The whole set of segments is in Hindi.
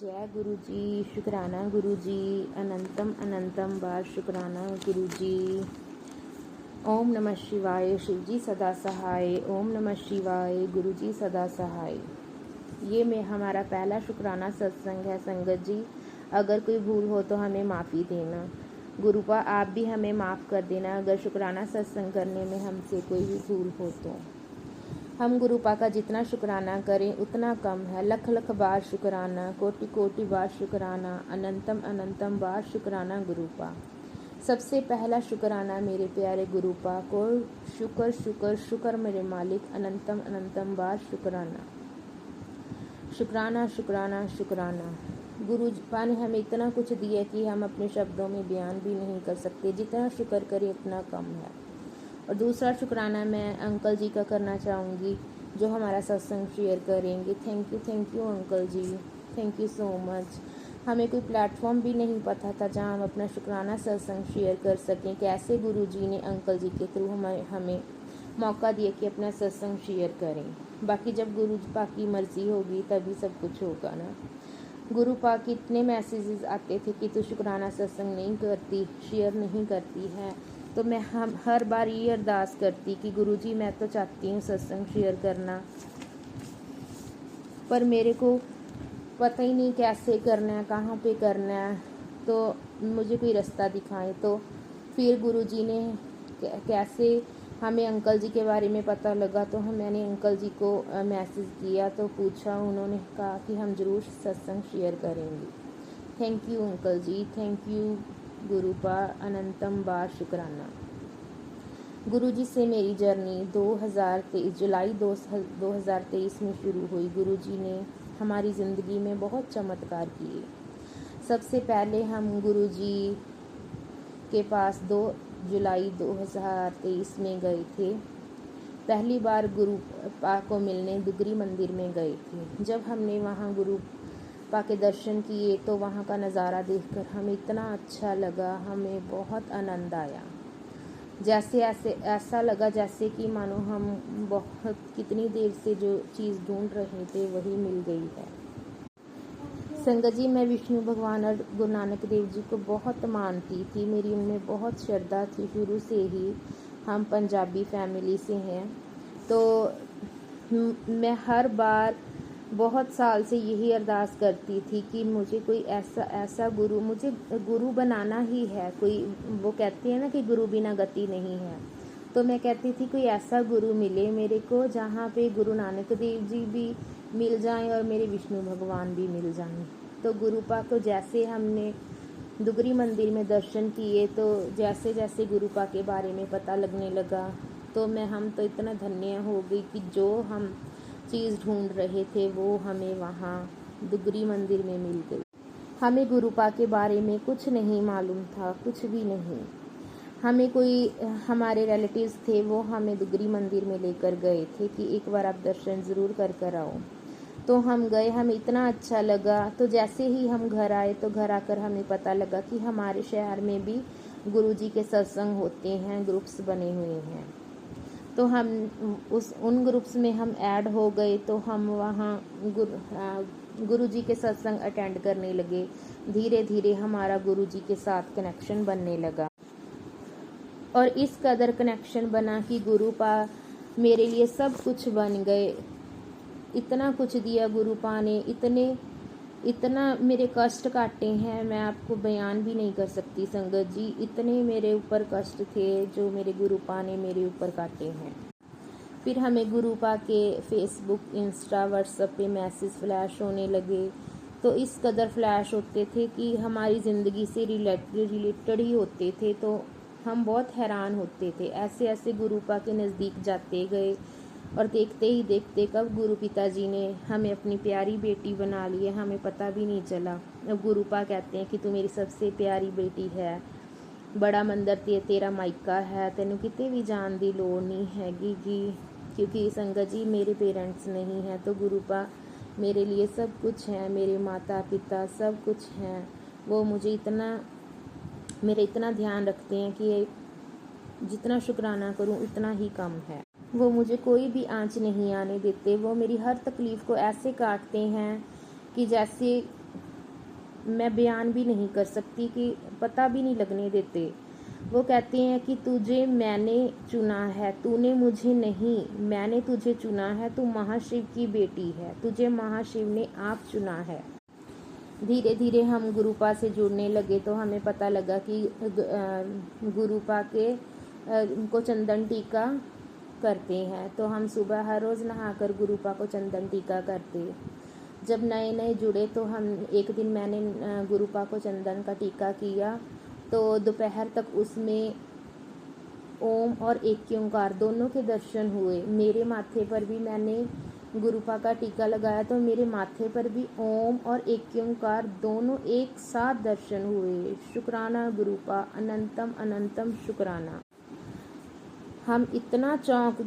जय गुरु जी। शुक्राना गुरु जी। अनंतम अनंतम बार शुक्राना गुरु जी। ओम नमः शिवाय। शिव जी सदा सहाय। ओम नमः शिवाय। गुरु जी सदा सहाय। ये में हमारा पहला शुक्राना सत्संग है संगत जी। अगर कोई भूल हो तो हमें माफ़ी देना। गुरुपा आप भी हमें माफ़ कर देना अगर शुक्राना सत्संग करने में हमसे कोई भी भूल हो तो। हम गुरुपा का जितना शुक्राना करें उतना कम है। लख लख बार शुक्राना, कोटि कोटि बार शुक्राना, अनंतम अनंतम बार शुक्राना गुरुपा। सबसे पहला शुक्राना मेरे प्यारे गुरुपा को। शुक्र शुक्र शुक्र मेरे मालिक। अनंतम अनंतम बार शुक्राना शुक्राना शुक्राना शुक्राना। गुरुपा ने हमें इतना कुछ दिया कि हम अपने शब्दों में बयान भी नहीं कर सकते। जितना शुक्र करें उतना कम है। और दूसरा शुक्राना मैं अंकल जी का करना चाहूँगी जो हमारा सत्संग शेयर करेंगे। Thank you uncle ji. Thank you so much. हमें कोई प्लेटफॉर्म भी नहीं पता था जहाँ हम अपना शुक्राना सत्संग शेयर कर सकें। कैसे गुरु जी ने अंकल जी के थ्रू हमें मौका दिया कि अपना सत्संग शेयर करें। बाकी जब गुरु पा की मर्ज़ी होगी तभी सब कुछ होगा ना। गुरु पा के इतने मैसेजेस आते थे कि तू शुक्राना सत्संग नहीं करती, शेयर नहीं करती है। तो मैं हर बार ये अरदास करती कि गुरु जी मैं तो चाहती हूँ सत्संग शेयर करना, पर मेरे को पता ही नहीं कैसे करना है, कहाँ पे करना है। तो मुझे कोई रास्ता दिखाएं। तो फिर गुरु जी ने कैसे हमें अंकल जी के बारे में पता लगा। तो मैंने अंकल जी को मैसेज किया तो पूछा, उन्होंने कहा कि हम ज़रूर सत्संग शेयर करेंगे। Thank you uncle ji. Thank you गुरुपा। अनंतम बार शुक्राना। गुरु जी से मेरी जर्नी 2023 जुलाई 2023 में शुरू हुई। गुरु जी ने हमारी ज़िंदगी में बहुत चमत्कार किए। सबसे पहले हम गुरु जी के पास 2 जुलाई 2023 में गए थे। पहली बार गुरु पा को मिलने दुगरी मंदिर में गए थे। जब हमने वहाँ गुरु पा के दर्शन किए तो वहाँ का नज़ारा देखकर हमें इतना अच्छा लगा, हमें बहुत आनंद आया। जैसे ऐसा लगा जैसे कि मानो हम बहुत कितनी देर से जो चीज़ ढूंढ रहे थे वही मिल गई है। संगत जी मैं विष्णु भगवान और गुरु नानक देव जी को बहुत मानती थी। मेरी उनमें बहुत श्रद्धा थी। शुरू से ही हम पंजाबी फैमिली से हैं। तो मैं हर बार बहुत साल से यही अरदास करती थी कि मुझे कोई ऐसा गुरु, मुझे गुरु बनाना ही है। कोई वो कहती है ना कि गुरु बिना गति नहीं है। तो मैं कहती थी कोई ऐसा गुरु मिले मेरे को जहाँ पे गुरु नानक देव जी भी मिल जाएं और मेरे विष्णु भगवान भी मिल जाएं। तो गुरुपा को जैसे हमने दुगरी मंदिर में दर्शन किए तो जैसे जैसे गुरुपा के बारे में पता लगने लगा तो हम तो इतना धन्य हो गई कि जो हम चीज़ ढूंढ रहे थे वो हमें वहाँ दुगरी मंदिर में मिल गई। हमें गुरुपा के बारे में कुछ नहीं मालूम था, कुछ भी नहीं। हमें कोई हमारे रिलेटिव्स थे वो हमें दुगरी मंदिर में लेकर गए थे कि एक बार आप दर्शन ज़रूर कर आओ। तो हम गए, हमें इतना अच्छा लगा। तो जैसे ही हम घर आए तो घर आकर हमें पता लगा कि हमारे शहर में भी गुरु जी के सत्संग होते हैं, ग्रुप्स बने हुए हैं। तो हम उन ग्रुप्स में हम ऐड हो गए। तो हम वहाँ गुरु जी के सत्संग अटेंड करने लगे। धीरे धीरे हमारा गुरु जी के साथ कनेक्शन बनने लगा और इस कदर कनेक्शन बना कि गुरुपा मेरे लिए सब कुछ बन गए। इतना कुछ दिया गुरुपा ने, इतना मेरे कष्ट काटे हैं, मैं आपको बयान भी नहीं कर सकती संगत जी। इतने मेरे ऊपर कष्ट थे जो मेरे गुरुपा ने मेरे ऊपर काटे हैं। फिर हमें गुरुपा के फेसबुक, इंस्टा, व्हाट्सएप पे मैसेज फ्लैश होने लगे। तो इस कदर फ्लैश होते थे कि हमारी ज़िंदगी से रिलेटेड ही होते थे। तो हम बहुत हैरान होते थे। ऐसे ऐसे गुरुपा के नज़दीक जाते गए और देखते ही देखते कब गुरु पिताजी ने हमें अपनी प्यारी बेटी बना लिया हमें पता भी नहीं चला। अब गुरुपा कहते हैं कि तू मेरी सबसे प्यारी बेटी है, बड़ा मंदिर तेरा मायका है, तेनों किते भी जान की लोड़ नहीं हैगी जी। क्योंकि संगत जी मेरे पेरेंट्स नहीं हैं तो गुरुपा मेरे लिए सब कुछ है। मेरे माता पिता सब कुछ हैं। वो मुझे मेरे इतना ध्यान रखते हैं कि जितना शुक्राना करूं उतना ही कम है। वो मुझे कोई भी आंच नहीं आने देते। वो मेरी हर तकलीफ़ को ऐसे काटते हैं कि जैसे मैं बयान भी नहीं कर सकती, कि पता भी नहीं लगने देते। वो कहते हैं कि तुझे मैंने चुना है, तूने मुझे नहीं, मैंने तुझे चुना है, तू महाशिव की बेटी है, तुझे महाशिव ने आप चुना है। धीरे धीरे हम गुरुपा से जुड़ने लगे तो हमें पता लगा कि गुरुपा के को चंदन टीका करते हैं। तो हम सुबह हर रोज़ नहाकर गुरुपा को चंदन टीका करते। जब नए नए जुड़े तो हम एक दिन मैंने गुरुपा को चंदन का टीका किया, तो दोपहर तक उसमें ओम और एक ओंकार दोनों के दर्शन हुए। मेरे माथे पर भी मैंने गुरुपा का टीका लगाया तो मेरे माथे पर भी ओम और एक ओंकार दोनों एक साथ दर्शन हुए। शुक्राना गुरुपा, अनंतम अनंतम शुक्राना। हम इतना चौंक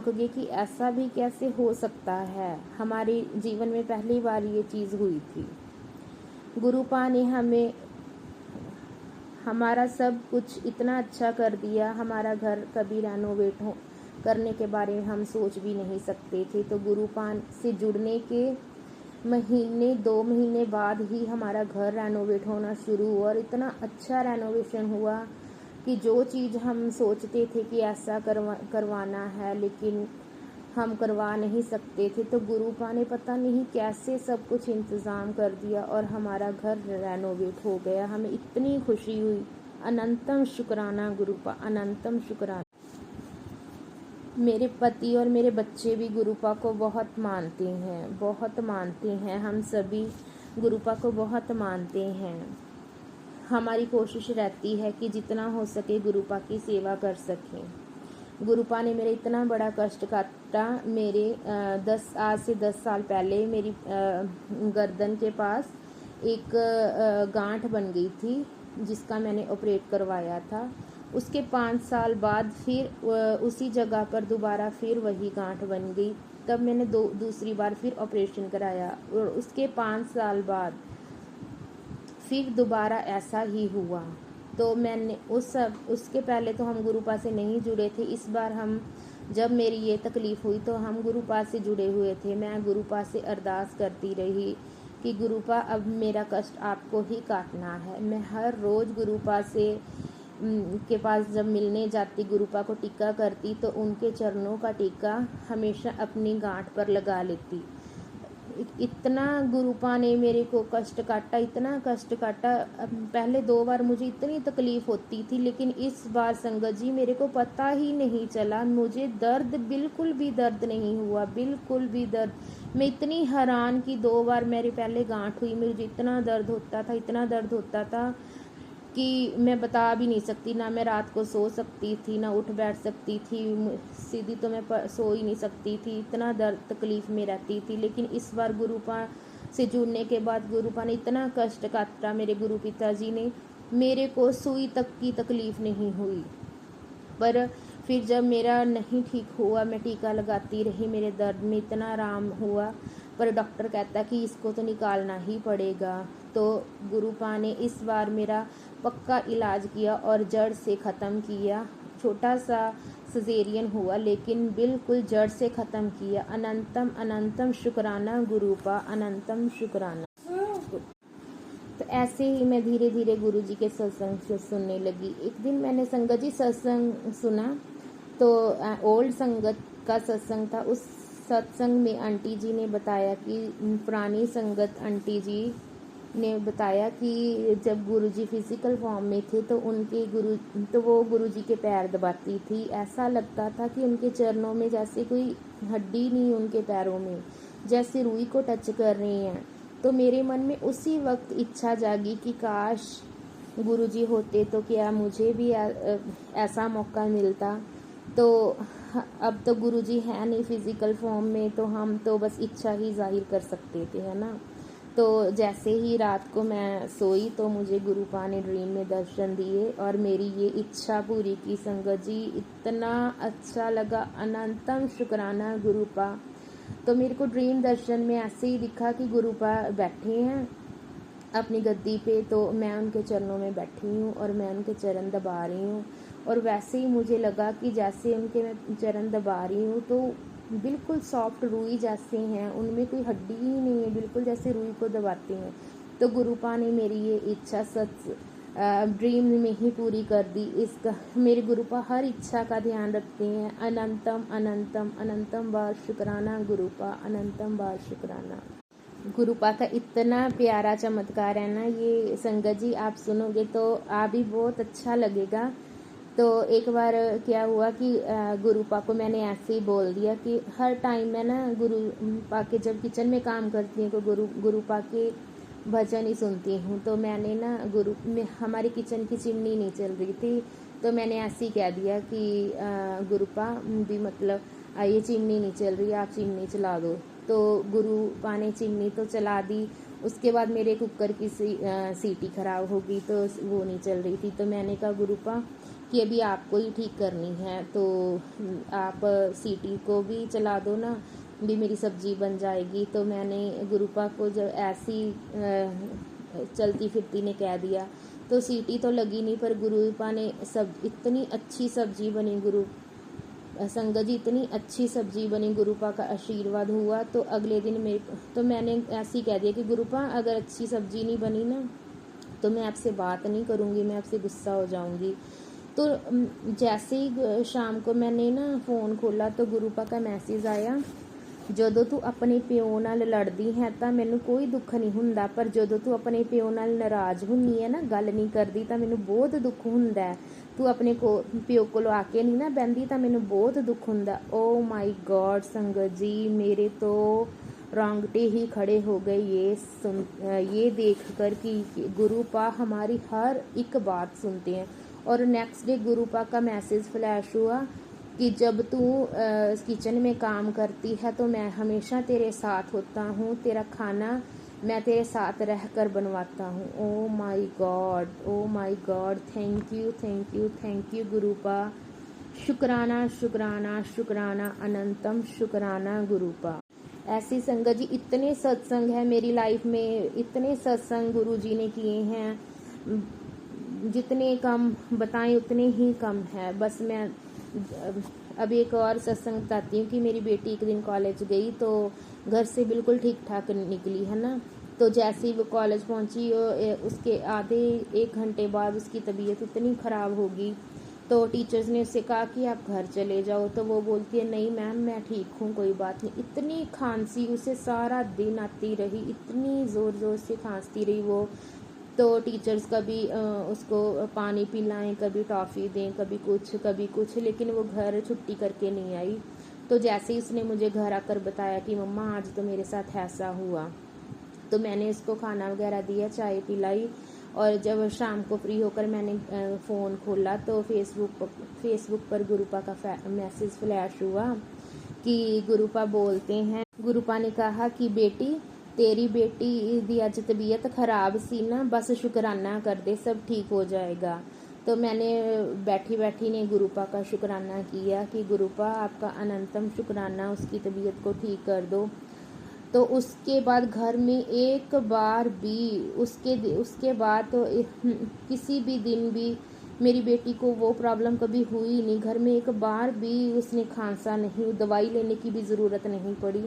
गए कि ऐसा भी कैसे हो सकता है। हमारे जीवन में पहली बार ये चीज़ हुई थी। गुरुपा ने हमें हमारा सब कुछ इतना अच्छा कर दिया। हमारा घर कभी रेनोवेट करने के बारे में हम सोच भी नहीं सकते थे। तो गुरुपा से जुड़ने के 2 महीने बाद ही हमारा घर रेनोवेट होना शुरू हुआ, और इतना अच्छा रेनोवेशन हुआ कि जो चीज़ हम सोचते थे कि ऐसा करवाना है लेकिन हम करवा नहीं सकते थे, तो गुरुपा ने पता नहीं कैसे सब कुछ इंतज़ाम कर दिया और हमारा घर रेनोवेट हो गया। हमें इतनी खुशी हुई। अनंतम शुक्राना गुरुपा, अनंतम शुक्राना। मेरे पति और मेरे बच्चे भी गुरुपा को बहुत मानते हैं। हम सभी गुरुपा को बहुत मानते हैं। हमारी कोशिश रहती है कि जितना हो सके गुरुपा की सेवा कर सकें। गुरुपा ने मेरा इतना बड़ा कष्ट काटा। मेरे आज से 10 साल पहले मेरी गर्दन के पास एक गांठ बन गई थी, जिसका मैंने ऑपरेट करवाया था। उसके 5 साल बाद फिर उसी जगह पर दोबारा फिर वही गांठ बन गई। तब मैंने दूसरी बार फिर ऑपरेशन कराया, और उसके 5 साल बाद फिर दोबारा ऐसा ही हुआ। तो मैंने उसके पहले तो हम गुरुपा से नहीं जुड़े थे। इस बार जब मेरी ये तकलीफ़ हुई तो हम गुरुपा से जुड़े हुए थे। मैं गुरुपा से अरदास करती रही कि गुरुपा, अब मेरा कष्ट आपको ही काटना है। मैं हर रोज़ गुरुपा के पास जब मिलने जाती, गुरुपा को टीका करती, तो उनके चरणों का टीका हमेशा अपनी गांठ पर लगा लेती। इतना गुरुपा ने मेरे को कष्ट काटा, इतना कष्ट काटा। पहले 2 बार मुझे इतनी तकलीफ़ होती थी, लेकिन इस बार संगत जी मेरे को पता ही नहीं चला। मुझे बिल्कुल भी दर्द नहीं हुआ, बिल्कुल भी दर्द। मैं इतनी हैरान कि 2 बार मेरे पहले गांठ हुई, मुझे इतना दर्द होता था कि मैं बता भी नहीं सकती। ना मैं रात को सो सकती थी, ना उठ बैठ सकती थी, सीधी तो मैं सो ही नहीं सकती थी। इतना दर्द तकलीफ़ में रहती थी। लेकिन इस बार गुरुपा से जुड़ने के बाद गुरुपा ने इतना कष्ट काटा, मेरे गुरु पिताजी ने, मेरे को सुई तक की तकलीफ़ नहीं हुई। पर फिर जब मेरा नहीं ठीक हुआ, मैं टीका लगाती रही, मेरे दर्द में इतना आराम हुआ, पर डॉक्टर कहता कि इसको तो निकालना ही पड़ेगा। तो गुरुपा ने इस बार मेरा पक्का इलाज किया और जड़ से ख़त्म किया। छोटा सा सजेरियन हुआ, लेकिन बिल्कुल जड़ से ख़त्म किया। अनंतम अनंतम शुक्राना गुरुपा, अनंतम शुक्राना। तो ऐसे ही मैं धीरे धीरे गुरुजी के सत्संग सुनने लगी। एक दिन मैंने संगत जी सत्संग सुना, तो ओल्ड संगत का सत्संग था। उस सत्संग में आंटी जी ने बताया कि पुरानी संगत आंटी जी ने बताया कि जब गुरुजी फिजिकल फॉर्म में थे तो वो गुरुजी के पैर दबाती थी। ऐसा लगता था कि उनके चरणों में जैसे कोई हड्डी नहीं, उनके पैरों में जैसे रुई को टच कर रही हैं। तो मेरे मन में उसी वक्त इच्छा जागी कि काश गुरुजी होते तो क्या मुझे भी ऐसा मौका मिलता। तो अब तो गुरुजी है नहीं फिजिकल फॉर्म में, तो हम तो बस इच्छा ही जाहिर कर सकते थे, है ना। तो जैसे ही रात को मैं सोई तो मुझे गुरुपा ने ड्रीम में दर्शन दिए और मेरी ये इच्छा पूरी की। संगत जी इतना अच्छा लगा, अनंतम शुक्राना गुरुपा। तो मेरे को ड्रीम दर्शन में ऐसे ही दिखा कि गुरुपा बैठे हैं अपनी गद्दी पे, तो मैं उनके चरणों में बैठी हूँ और मैं उनके चरण दबा रही हूँ। और वैसे ही मुझे लगा कि जैसे उनके मैं चरण दबा रही हूँ तो बिल्कुल सॉफ्ट रुई जैसे हैं, उनमें कोई हड्डी ही नहीं है, बिल्कुल जैसे रुई को दबाते हैं। तो गुरुपा ने मेरी ये इच्छा सच ड्रीम में ही पूरी कर दी। इसका मेरे गुरुपा हर इच्छा का ध्यान रखते हैं। अनंतम अनंतम अनंतम बार शुक्राना गुरुपा, अनंतम बार शुक्राना। गुरुपा का इतना प्यारा चमत्कार है ना ये संगत जी, आप सुनोगे तो आप भी बहुत अच्छा लगेगा। तो एक बार क्या हुआ कि गुरुपा को मैंने ऐसे ही बोल दिया कि हर टाइम मैं ना गुरुपा के जब किचन में काम करती हूँ तो गुरुपा के भजन ही सुनती हूँ। तो मैंने ना हमारी किचन की चिमनी नहीं चल रही थी, तो मैंने ऐसे ही कह दिया कि गुरुपा भी मतलब ये चिमनी नहीं चल रही, आप चिमनी चला दो। तो गुरुपा ने चिमनी तो चला दी। उसके बाद मेरे कुकर की सीटी ख़राब हो गई, तो वो नहीं चल रही थी। तो मैंने कहा गुरुपा कि अभी आपको ही ठीक करनी है, तो आप सीटी को भी चला दो ना, भी मेरी सब्जी बन जाएगी। तो मैंने गुरुपा को जब ऐसी चलती फिरती ने कह दिया तो सीटी तो लगी नहीं, पर गुरुपा ने इतनी अच्छी सब्जी बनी, संगत जी इतनी अच्छी सब्जी बनी, गुरुपा का आशीर्वाद हुआ। तो अगले दिन मैंने ऐसे ही कह दिया कि गुरुपा अगर अच्छी सब्जी नहीं बनी ना तो मैं आपसे बात नहीं करूँगी, मैं आपसे गुस्सा हो जाऊँगी। तो जैसे ही शाम को मैंने ना फ़ोन खोला तो गुरुपा का मैसेज आया, ਜਦੋਂ ਤੂੰ ਆਪਣੇ ਪਿਓ ਨਾਲ ਲੜਦੀ ਹੈ ਤਾਂ ਮੈਨੂੰ ਕੋਈ ਦੁੱਖ ਨਹੀਂ ਹੁੰਦਾ, ਪਰ ਜਦੋਂ ਤੂੰ ਆਪਣੇ ਪਿਓ ਨਾਲ ਨਾਰਾਜ਼ ਹੁੰਨੀ ਹੈ ਨਾ, ਗੱਲ ਨਹੀਂ ਕਰਦੀ, ਤਾਂ ਮੈਨੂੰ ਬਹੁਤ ਦੁੱਖ ਹੁੰਦਾ। ਤੂੰ ਆਪਣੇ ਪਿਓ ਕੋਲ ਆ ਕੇ ਨਹੀਂ ਨਾ ਬਹਿੰਦੀ ਤਾਂ ਮੈਨੂੰ ਬਹੁਤ ਦੁੱਖ ਹੁੰਦਾ। ओ माई गॉड संगत जी, मेरे तो रोंगटे ही खड़े हो गए ये देखकर कि गुरुपा हमारी हर एक बात सुनते हैं। और नेक्स्ट डे गुरुपा का मैसेज फ्लैश हुआ कि जब तू किचन में काम करती है तो मैं हमेशा तेरे साथ होता हूँ, तेरा खाना मैं तेरे साथ रहकर बनवाता हूँ। Oh my god, oh my god, thank you thank you thank you गुरुपा, शुक्राना शुक्राना शुक्राना, अनंतम शुक्राना गुरुपा। ऐसी संगत जी इतने सत्संग है मेरी लाइफ में, इतने सत्संग गुरु जी ने किए हैं, जितने कम बताएं उतने ही कम है। बस मैं अब एक और सत्संग बताती हूँ कि मेरी बेटी एक दिन कॉलेज गई तो घर से बिल्कुल ठीक ठाक निकली है ना। तो जैसे ही वो कॉलेज पहुँची उसके आधे 1 घंटे बाद उसकी तबीयत इतनी ख़राब होगी, तो टीचर्स ने उससे कहा कि आप घर चले जाओ। तो वो बोलती है नहीं मैम मैं ठीक हूँ, कोई बात नहीं। इतनी खांसी उसे सारा दिन आती रही, इतनी ज़ोर ज़ोर से खांसती रही वो। तो टीचर्स कभी उसको पानी पिलाएं, कभी टॉफ़ी दें, कभी कुछ, लेकिन वो घर छुट्टी करके नहीं आई। तो जैसे ही उसने मुझे घर आकर बताया कि मम्मा आज तो मेरे साथ ऐसा हुआ, तो मैंने उसको खाना वगैरह दिया, चाय पिलाई। और जब शाम को फ्री होकर मैंने फ़ोन खोला तो फेसबुक पर गुरुपा का मैसेज फ्लैश हुआ कि गुरुपा बोलते हैं, गुरुपा ने कहा कि बेटी तेरी बेटी दी अज तबीयत ख़राब सी ना, बस शुक्राना कर दे सब ठीक हो जाएगा। तो मैंने बैठी बैठी ने गुरुपा का शुक्राना किया कि गुरुपा आपका अनंतम शुक्राना, उसकी तबीयत को ठीक कर दो। तो उसके बाद घर में एक बार भी उसके बाद तो किसी भी दिन भी मेरी बेटी को वो प्रॉब्लम कभी हुई नहीं। घर में एक बार भी उसने खांसा नहीं, दवाई लेने की भी ज़रूरत नहीं पड़ी।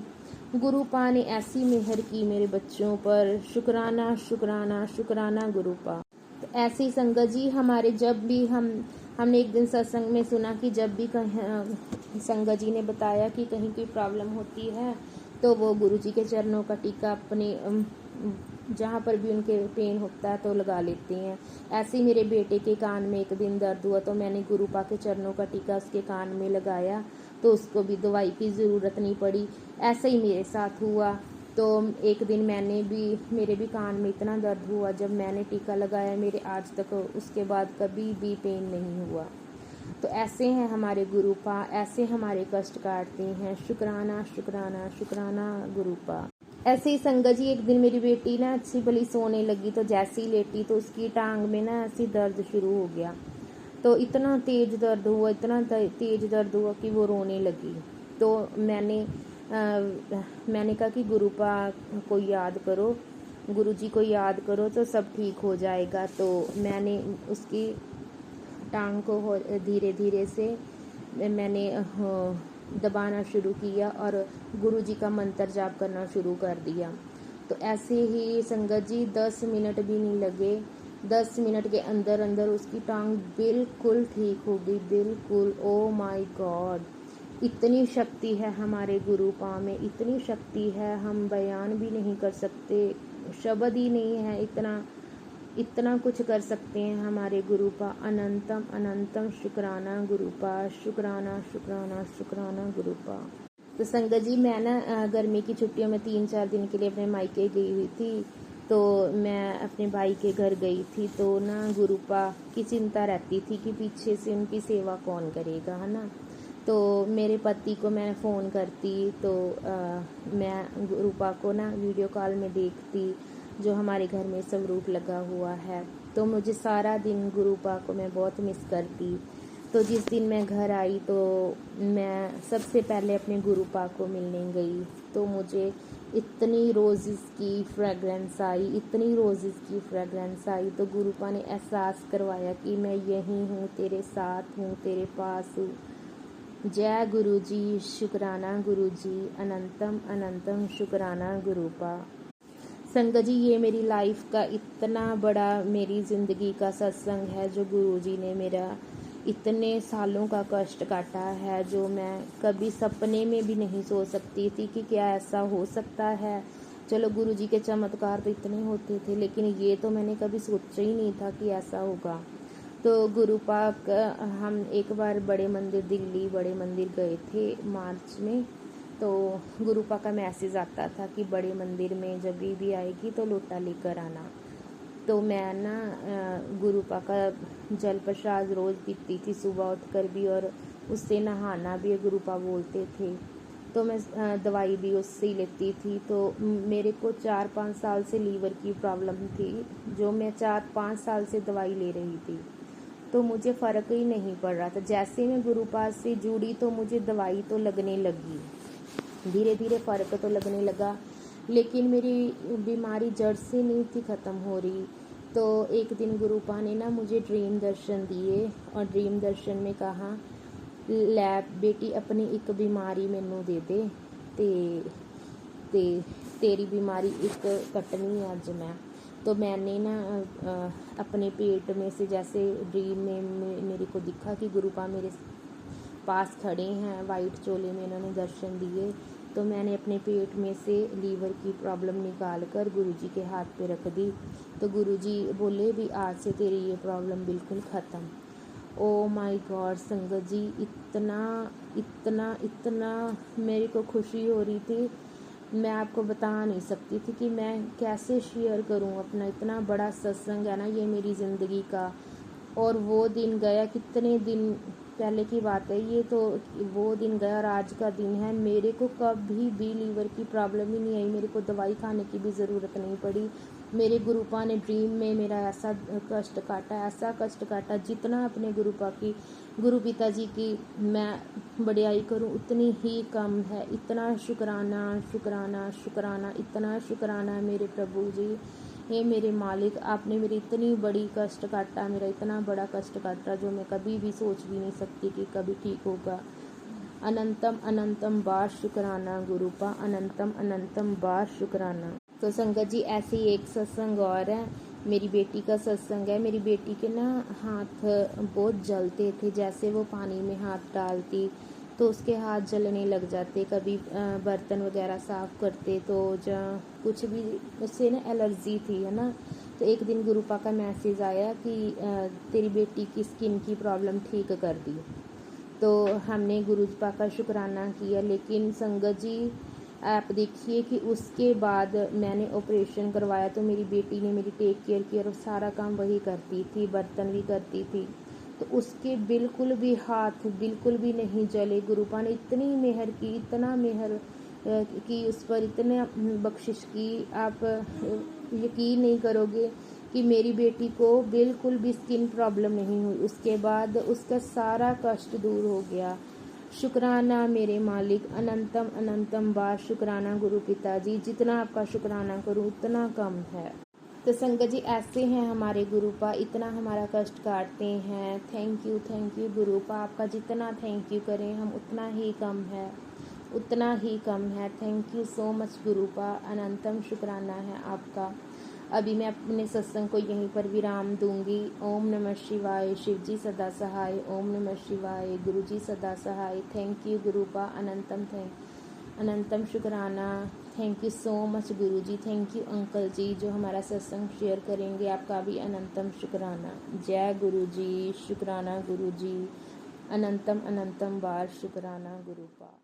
गुरुपा ने ऐसी मेहर की मेरे बच्चों पर, शुक्राना शुक्राना शुक्राना गुरुपा। तो ऐसी संगत जी हमारे जब भी हमने एक दिन सत्संग में सुना कि जब भी संगत जी ने बताया कि कहीं कोई प्रॉब्लम होती है तो वो गुरु जी के चरणों का टीका अपने जहाँ पर भी उनके पेन होता है तो लगा लेते हैं। ऐसे ही मेरे बेटे के कान में एक दिन दर्द हुआ तो मैंने गुरुपा के चरणों का टीका उसके कान में लगाया, तो उसको भी दवाई की ज़रूरत नहीं पड़ी। ऐसे ही मेरे साथ हुआ। तो एक दिन मेरे भी कान में इतना दर्द हुआ, जब मैंने टीका लगाया मेरे आज तक उसके बाद कभी भी पेन नहीं हुआ। तो ऐसे हैं हमारे गुरुपा, ऐसे हमारे कष्ट काटते हैं। शुक्राना शुक्राना शुक्राना गुरुपा। ऐसे ही संगत जी एक दिन मेरी बेटी ना अच्छी भली सोने लगी, तो जैसे ही लेटी तो उसकी टांग में ना ऐसी दर्द शुरू हो गया। तो इतना तेज़ दर्द हुआ कि वो रोने लगी। तो मैंने कहा कि गुरुपा को याद करो, गुरु जी को याद करो तो सब ठीक हो जाएगा। तो मैंने उसकी टांग को धीरे धीरे से मैंने दबाना शुरू किया और गुरु जी का मंत्र जाप करना शुरू कर दिया। तो ऐसे ही संगत जी 10 मिनट भी नहीं लगे, 10 मिनट के अंदर अंदर उसकी टांग बिल्कुल ठीक हो गई, बिल्कुल। ओ माय गॉड, इतनी शक्ति है हमारे गुरुपा में, इतनी शक्ति है, हम बयान भी नहीं कर सकते, शब्द ही नहीं है, इतना इतना कुछ कर सकते हैं हमारे गुरुपा। अनंतम अनंतम शुक्राना गुरुपा, शुक्राना शुक्राना शुक्राना गुरुपा। तो संगत जी मैं ना गर्मी की छुट्टियों में 3-4 दिन के लिए अपने मायके गई हुई थी। तो मैं अपने भाई के घर गई थी, तो ना गुरुपा की चिंता रहती थी कि पीछे से उनकी सेवा कौन करेगा, है ना। तो मेरे पति को मैं फ़ोन करती, तो मैं गुरुपा को ना वीडियो कॉल में देखती, जो हमारे घर में स्वरूप लगा हुआ है। तो मुझे सारा दिन गुरुपा को मैं बहुत मिस करती। तो जिस दिन मैं घर आई तो मैं सबसे पहले अपने गुरुपा को मिलने गई, तो मुझे इतनी रोज़ेस की फ्रेगरेंस आई, इतनी रोज़ेस की फ्रेगरेंस आई। तो गुरुपा ने एहसास करवाया कि मैं यहीं हूँ, तेरे साथ हूँ, तेरे पास हूँ। जय गुरु जी, शुक्राना गुरु जी, अनंतम अनंतम शुक्राना गुरुपा। संगत जी ये मेरी लाइफ का इतना बड़ा, मेरी ज़िंदगी का सत्संग है, जो गुरुजी ने मेरा इतने सालों का कष्ट काटा है, जो मैं कभी सपने में भी नहीं सोच सकती थी कि क्या ऐसा हो सकता है। चलो गुरुजी के चमत्कार तो इतने होते थे, लेकिन ये तो मैंने कभी सोचा ही नहीं था कि ऐसा होगा। तो गुरुपा हम एक बार बड़े मंदिर, दिल्ली बड़े मंदिर गए थे मार्च में। तो गुरुपा का मैसेज आता था कि बड़े मंदिर में जब भी आएगी तो लोटा लेकर आना। तो मैं ना गुरुपा का जल प्रसाद रोज़ पीती थी सुबह उठकर भी, और उससे नहाना भी गुरुपा बोलते थे। तो मैं दवाई भी उससे ही लेती थी। तो मेरे को 4-5 साल से लीवर की प्रॉब्लम थी, जो मैं 4-5 साल से दवाई ले रही थी। तो मुझे फ़र्क ही नहीं पड़ रहा था। जैसे मैं गुरुपा से जुड़ी तो मुझे दवाई तो लगने लगी, धीरे धीरे फ़र्क तो लगने लगा, लेकिन मेरी बीमारी जड़ से नहीं थी ख़त्म हो रही। तो एक दिन गुरुपा ने ना मुझे ड्रीम दर्शन दिए, और ड्रीम दर्शन में कहा, लै बेटी अपनी एक बीमारी मैनू दे दे, ते तेरी बीमारी एक कटनी है अज मैं। तो मैंने ना अपने पेट में से, जैसे ड्रीम में मेरे को दिखा कि गुरुपा मेरे पास खड़े हैं, वाइट चोले में इन्होंने दर्शन दिए। तो मैंने अपने पेट में से लीवर की प्रॉब्लम निकाल कर गुरुजी के हाथ पे रख दी। तो गुरुजी बोले भी आज से तेरी ये प्रॉब्लम बिल्कुल ख़त्म। ओ माय गॉड संगत जी, इतना इतना इतना मेरे को खुशी हो रही थी, मैं आपको बता नहीं सकती थी कि मैं कैसे शेयर करूं अपना। इतना बड़ा सत्संग है ना ये मेरी ज़िंदगी का। और वो दिन गया, कितने दिन पहले की बात है ये, तो वो दिन गया और आज का दिन है। मेरे को कभी भी लीवर की प्रॉब्लम ही नहीं आई, मेरे को दवाई खाने की भी ज़रूरत नहीं पड़ी। मेरे गुरुपा ने ड्रीम में मेरा ऐसा कष्ट काटा, ऐसा कष्ट काटा, जितना अपने गुरु पिताजी की मैं बड़ाई करूं उतनी ही कम है। इतना शुक्राना शुक्राना शुक्राना, इतना शुक्राना मेरे प्रभु जी, हे मेरे मालिक, आपने मेरी इतनी बड़ी कष्ट काटा, मेरा इतना बड़ा कष्ट काटा, जो मैं कभी भी सोच भी नहीं सकती कि कभी ठीक होगा। अनंतम अनंतम बार शुक्राना गुरुपा, अनंतम अनंतम बार शुक्राना। तो संगत जी ऐसे ही एक सत्संग और है, मेरी बेटी का सत्संग है। मेरी बेटी के ना हाथ बहुत जलते थे, जैसे वो पानी में हाथ डालती तो उसके हाथ जलने लग जाते। कभी बर्तन वगैरह साफ़ करते तो कुछ भी, उससे ना एलर्जी थी, है ना। तो एक दिन गुरुपा का मैसेज आया कि तेरी बेटी की स्किन की प्रॉब्लम ठीक कर दी। तो हमने गुरुपा का शुक्राना किया। लेकिन संगत जी आप देखिए कि उसके बाद मैंने ऑपरेशन करवाया, तो मेरी बेटी ने मेरी टेक केयर की, और सारा काम वही करती थी, बर्तन भी करती थी। तो उसके बिल्कुल भी हाथ बिल्कुल भी नहीं जले। गुरुपा ने इतनी मेहर की, इतना मेहर की उस पर, इतने बख्शिश की, आप यकीन नहीं करोगे कि मेरी बेटी को बिल्कुल भी स्किन प्रॉब्लम नहीं हुई। उसके बाद उसका सारा कष्ट दूर हो गया। शुक्राना मेरे मालिक, अनंतम अनंतम बार शुक्राना गुरु पिताजी, जितना आपका शुक्राना करूं उतना कम है। तो संगत जी ऐसे हैं हमारे गुरुपा, इतना हमारा कष्ट काटते हैं। थैंक यू गुरुपा, आपका जितना थैंक यू करें हम उतना ही कम है। उतना ही कम है। थैंक यू सो मच गुरुपा, अनंतम शुक्राना है आपका। अभी मैं अपने सत्संग को यहीं पर विराम दूंगी। ओम नमः शिवाय, शिव जी सदा सहाय। ओम नमः शिवाय, गुरु जी सदा सहाय। थैंक यू गुरुपा, अनंतम शुक्राना। Thank you so much Guru ji. Thank you uncle जी जो हमारा सत्संग शेयर करेंगे, आपका भी अनंतम शुक्राना। जय गुरु जी, शुक्राना गुरु जी, अनंतम बार शुक्राना गुरुपा।